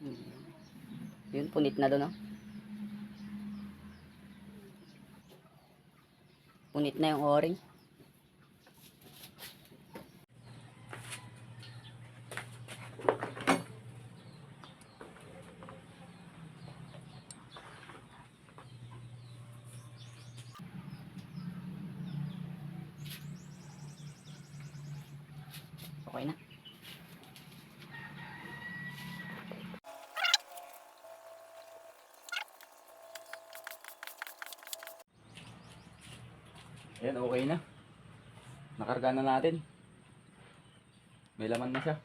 Yun, punit na doon, oh. Punit na yung o-ring. Okay na. Ayan, okay na. Nakarga na natin. May laman na siya.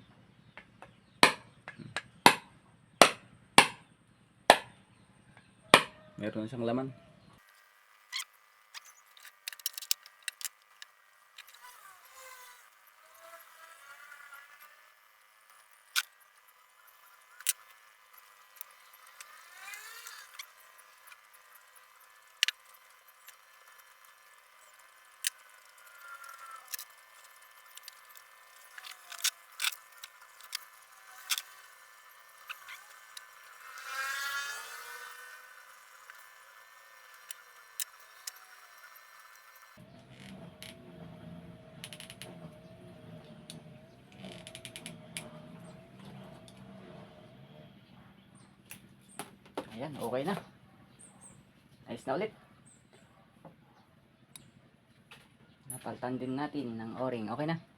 Meron na siyang laman. Ayan, okay na. Ayos na ulit. Napalitan din natin ng o-ring. Okay na.